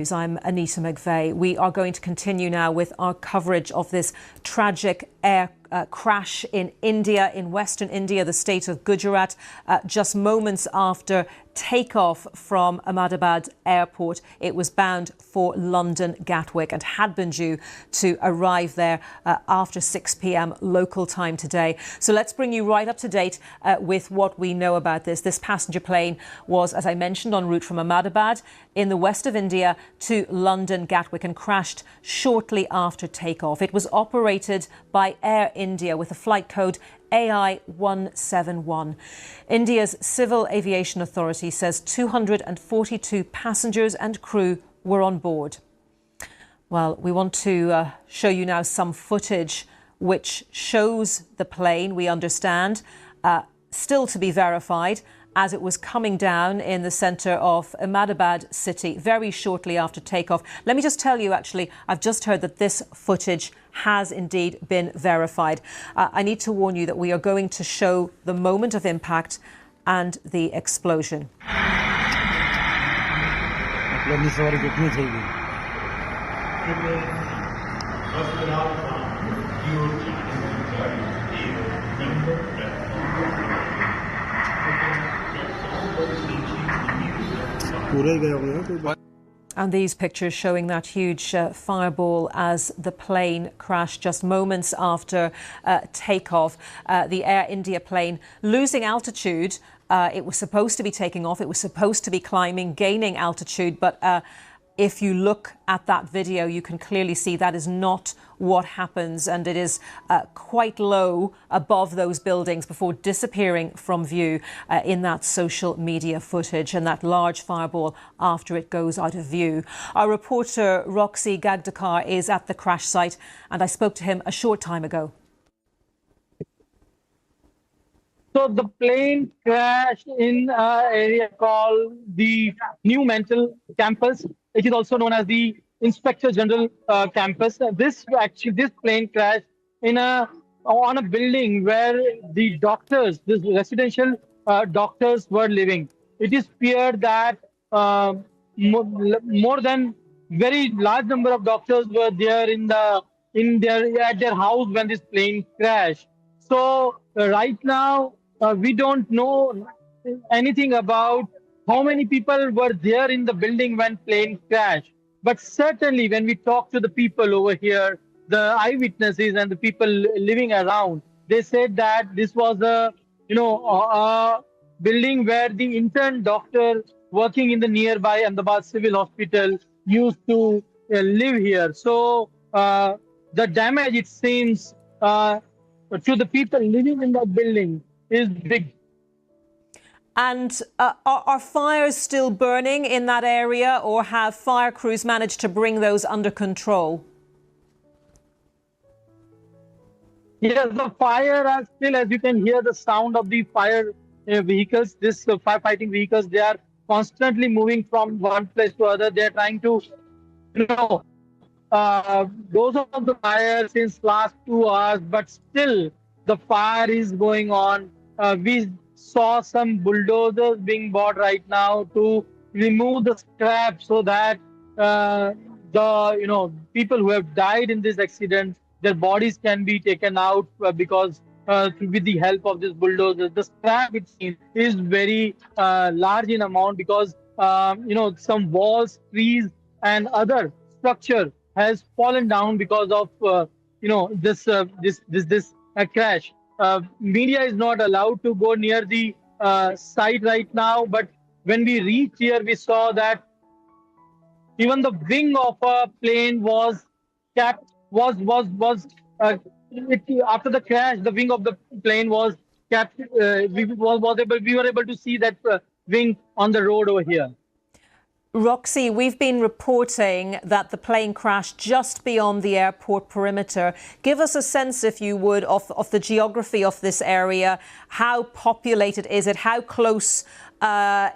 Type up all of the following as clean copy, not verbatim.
I'm Anita McVeigh. We are going to continue now with our coverage of this tragic air crash in India, in Western India, the state of Gujarat, just moments after takeoff from Ahmedabad airport. It was bound for London Gatwick and had been due to arrive there after 6 p.m. local time today. So let's bring you right up to date with what we know about this. This passenger plane was, as I mentioned, en route from Ahmedabad in the west of India to London Gatwick and crashed shortly after takeoff. It was operated by Air India with a flight code AI-171. India's Civil Aviation Authority says 242 passengers and crew were on board. Well, we want to show you now some footage which shows the plane, we understand, still to be verified, as it was coming down in the centre of Ahmedabad city very shortly after takeoff. Let me just tell you, actually, I've just heard that this footage has indeed been verified. I need to warn you that we are going to show the moment of impact and the explosion. And these pictures showing that huge fireball as the plane crashed just moments after takeoff. The Air India plane losing altitude. It was supposed to be taking off. It was supposed to be climbing, gaining altitude. But if you look at that video, you can clearly see that is not what happens. And it is quite low above those buildings before disappearing from view in that social media footage, and that large fireball after it goes out of view. Our reporter Roxy Gagdekar is at the crash site, and I spoke to him a short time ago. So the plane crashed in an area called the New Mental Campus. It is also known as the Inspector General Campus. This plane crashed on a building where the doctors, this residential doctors, were living. It is feared that more than very large number of doctors were there at their house when this plane crashed. So right now we don't know anything about how many people were there in the building when plane crashed. But certainly when we talk to the people over here, the eyewitnesses and the people living around, they said that this was a building where the intern doctor working in the nearby Ahmedabad Civil Hospital used to live here. So the damage, it seems, to the people living in that building is big. And are fires still burning in that area, or have fire crews managed to bring those under control? Yes, the fire are still, as you can hear the sound of the fire vehicles, this firefighting vehicles, they are constantly moving from one place to other. They are trying to, those of the fire since last 2 hours, but still the fire is going on. We saw some bulldozers being bought right now to remove the scrap so that the people who have died in this accident, their bodies can be taken out because with the help of this bulldozer. The scrap, it seems, is very large in amount because some walls, trees, and other structure has fallen down because of this crash. Media is not allowed to go near the site right now, but when we reached here, we saw that even the wing of a plane was kept, after the crash, the wing of the plane was kept. We were able to see that wing on the road over here. Roxy, we've been reporting that the plane crashed just beyond the airport perimeter. Give us a sense, if you would, of the geography of this area. How populated is it? How close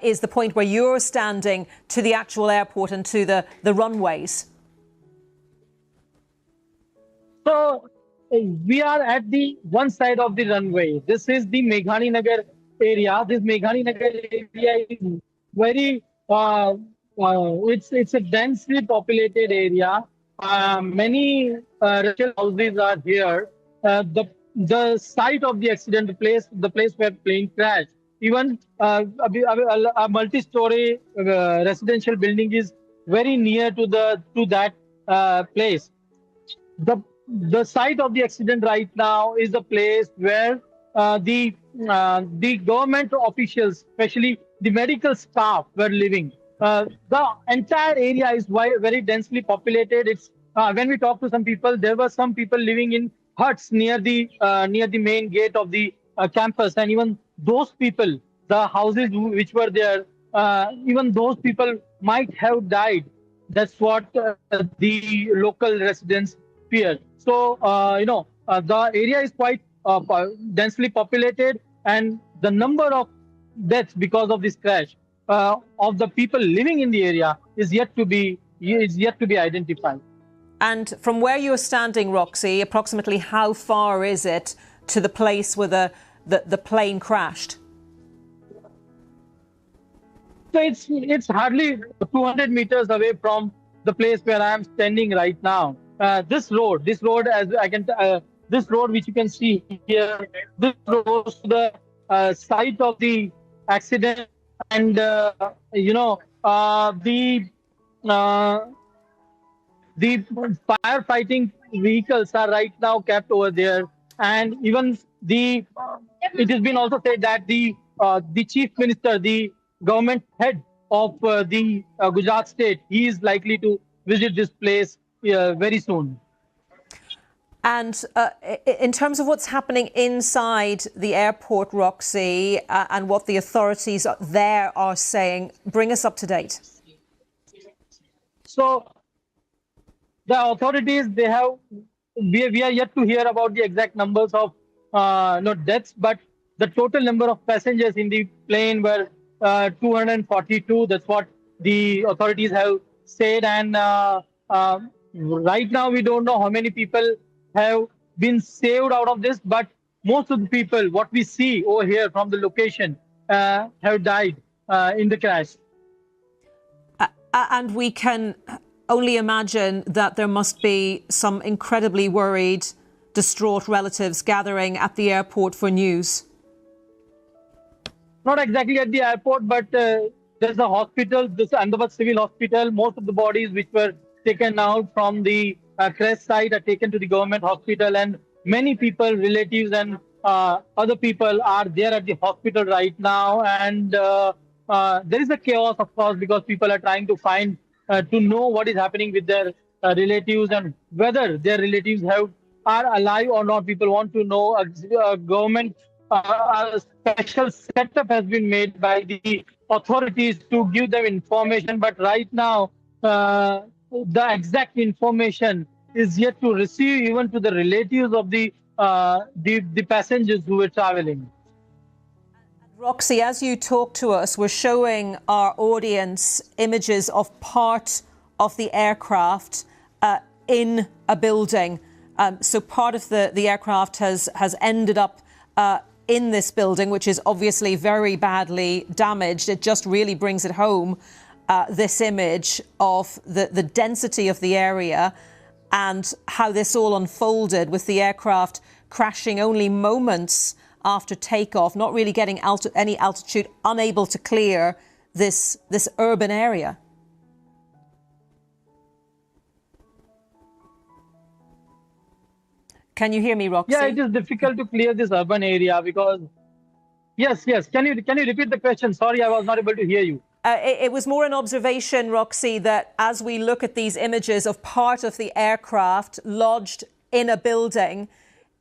is the point where you're standing to the actual airport and to the runways? So we are at the one side of the runway. This is the Meghani Nagar area. This Meghani Nagar area is very it's a densely populated area. Many residential houses are here. The site of the accident, the place where plane crashed. Even a multi-story residential building is very near to that place. The site of the accident right now is the place where the government officials, especially the medical staff, were living. The entire area is very densely populated. It's when we talk to some people, there were some people living in huts near the main gate of the campus, and even those people, the houses which were there, even those people might have died. That's what the local residents fear. So, the area is quite densely populated, and the number of deaths because of this crash of the people living in the area is yet to be identified. And from where you're standing, Roxy, approximately how far is it to the place where the plane crashed? So it's hardly 200 meters away from the place where I am standing right now. This road, as I can, this road which you can see here, this goes to the site of the accident, and uh, the firefighting vehicles are right now kept over there, and even it has been also said that the chief minister, the government head of the Gujarat state, he is likely to visit this place very soon. And in terms of what's happening inside the airport, Roxy, and what the authorities there are saying, bring us up to date. So the authorities, we are yet to hear about the exact numbers of deaths, but the total number of passengers in the plane were 242. That's what the authorities have said, and right now we don't know how many people have been saved out of this, but most of the people, what we see over here from the location, have died in the crash. And we can only imagine that there must be some incredibly worried, distraught relatives gathering at the airport for news. Not exactly at the airport, but there's a hospital, this Ahmedabad Civil Hospital. Most of the bodies which were taken out from the crash site are taken to the government hospital, and many people, relatives and other people are there at the hospital right now. And there is a chaos, of course, because people are trying to find to know what is happening with their relatives and whether their relatives are alive or not. People want to know. A government a special setup has been made by the authorities to give them information, but right now the exact information is yet to receive even to the relatives of the passengers who were traveling. Roxy, as you talk to us, we're showing our audience images of part of the aircraft in a building. So part of the aircraft has ended up in this building, which is obviously very badly damaged. It just really brings it home, this image of the density of the area and how this all unfolded with the aircraft crashing only moments after takeoff, not really getting any altitude, unable to clear this urban area. Can you hear me, Roxy? Yeah, it is difficult to clear this urban area because... Yes. Can you repeat the question? Sorry, I was not able to hear you. It was more an observation, Roxy, that as we look at these images of part of the aircraft lodged in a building,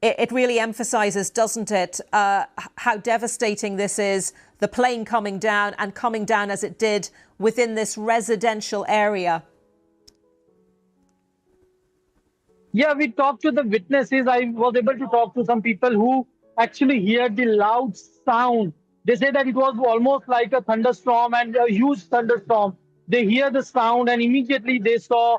it really emphasises, doesn't it, how devastating this is, the plane coming down as it did within this residential area. Yeah, we talked to the witnesses. I was able to talk to some people who actually heard the loud sound. They say that it was almost like a thunderstorm and a huge thunderstorm. They hear the sound and immediately they saw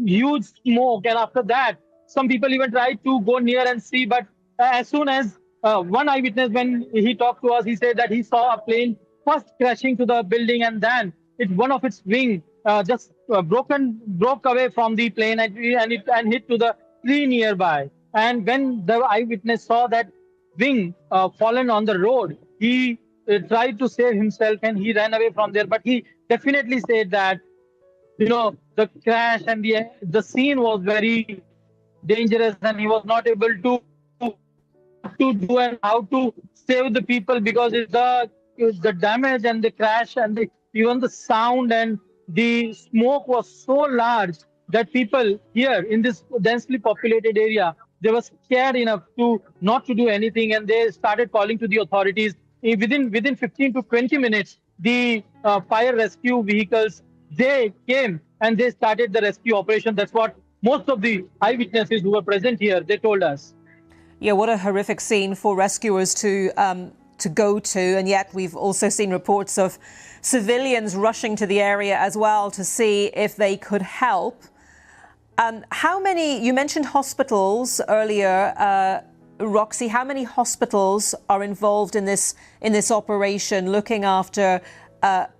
huge smoke. And after that, some people even tried to go near and see. But as soon as one eyewitness, when he talked to us, he said that he saw a plane first crashing to the building, and then one of its wing broke away from the plane, and hit to the tree nearby. And when the eyewitness saw that wing fallen on the road, he tried to save himself and he ran away from there. But he definitely said that, the crash and the scene was very dangerous, and he was not able to what to do and how to save the people, because the damage and the crash and even the sound and the smoke was so large that people here in this densely populated area, they were scared enough to not to do anything, and they started calling to the authorities. Within 15 to 20 minutes, the fire rescue vehicles, they came and they started the rescue operation. That's what most of the eyewitnesses who were present here, they told us. Yeah, what a horrific scene for rescuers to go to, and yet we've also seen reports of civilians rushing to the area as well to see if they could help. How many? You mentioned hospitals earlier, Roxy. How many hospitals are involved in this operation, looking after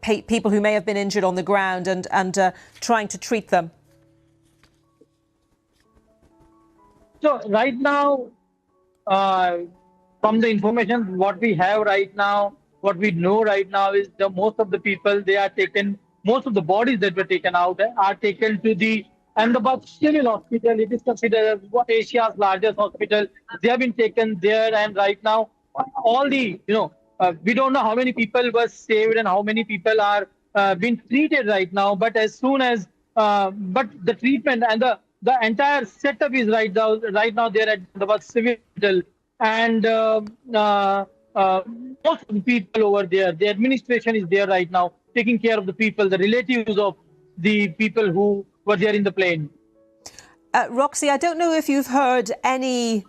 people who may have been injured on the ground and trying to treat them? So right now, from the information what we have right now, what we know right now is most of the people, they are taken, most of the bodies that were taken out are taken to the Ahmedabad Civil Hospital. It is considered Asia's largest hospital. They have been taken there, and right now, all the we don't know how many people were saved and how many people are being treated right now. But as soon as but the treatment and the entire setup is right now there at the civil hospital, and most of the people over there, the administration is there right now taking care of the people, the relatives of the people who were there in the plane. Roxy, I don't know if you've heard any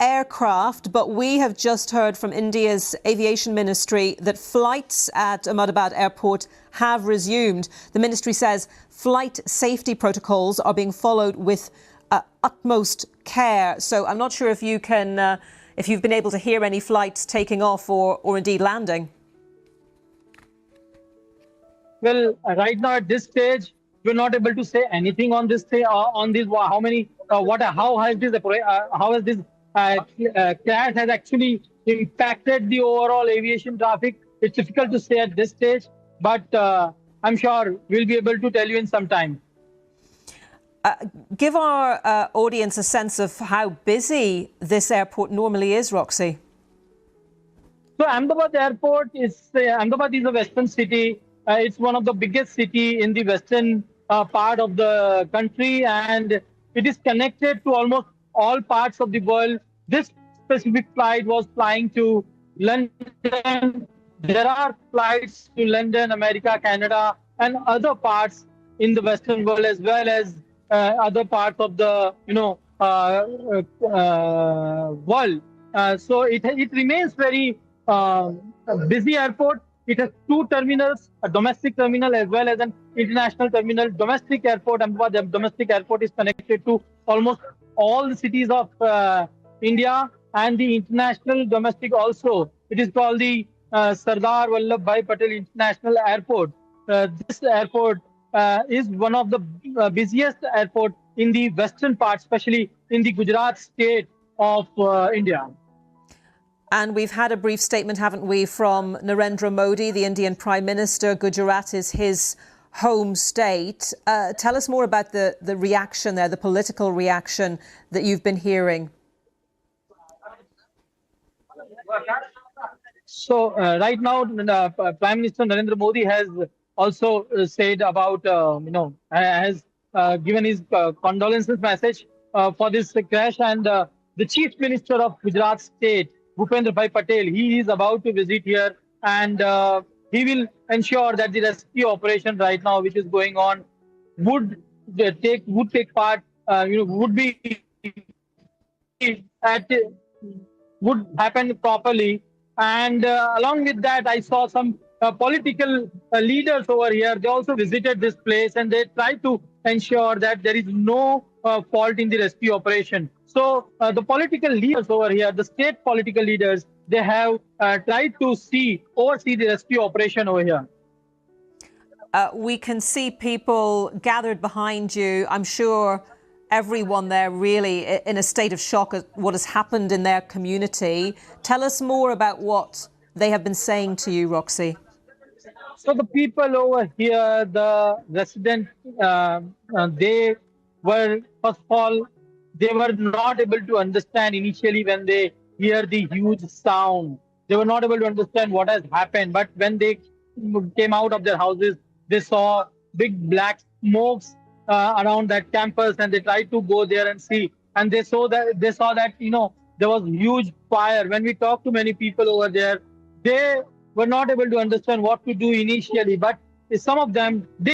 aircraft, but we have just heard from India's aviation ministry that flights at Ahmedabad airport have resumed. The ministry says flight safety protocols are being followed with utmost care. So I'm not sure if you can, if you've been able to hear any flights taking off or indeed landing. Well, right now at this stage, we're not able to say anything on this. How many, how has this crash has actually impacted the overall aviation traffic? It's difficult to say at this stage, but I'm sure we'll be able to tell you in some time. Give our audience a sense of how busy this airport normally is, Roxy. So Ahmedabad airport is Ahmedabad is a western city. It's one of the biggest city in the western part of the country, and it is connected to almost all parts of the world. This specific flight was flying to London. There are flights to London, America, Canada, and other parts in the Western world, as well as other parts of the world. So it remains very busy airport. It has two terminals, a domestic terminal as well as an international terminal. Domestic airport, Ahmedabad domestic airport, is connected to almost all the cities of India, and the international domestic also. It is called the Sardar Vallabhbhai Patel International Airport. This airport is one of the busiest airport in the western part, especially in the Gujarat state of India. And we've had a brief statement, haven't we, from Narendra Modi, the Indian Prime Minister. Gujarat is his home state. Tell us more about the reaction there, the political reaction that you've been hearing. So right now, Prime Minister Narendra Modi has also said about, has given his condolences message for this crash. And the Chief Minister of Gujarat State, Bhupendra Bhai Patel, he is about to visit here, and he will ensure that the rescue operation right now, which is going on, would take part, would happen properly. And along with that, I saw some political leaders over here. They also visited this place, and they tried to ensure that there is no fault in the rescue operation. So the political leaders over here, the state political leaders, they have tried to oversee the rescue operation over here. We can see people gathered behind you. I'm sure everyone there really in a state of shock at what has happened in their community. Tell us more about what they have been saying to you, Roxy. So the people over here, the residents, they were first of all, they were not able to understand initially when they hear the huge sound. They were not able to understand what has happened. But when they came out of their houses, they saw big black smokes around that campus, and they tried to go there and see. And they saw that there was huge fire. When we talked to many people over there, they were not able to understand what to do initially, but some of them did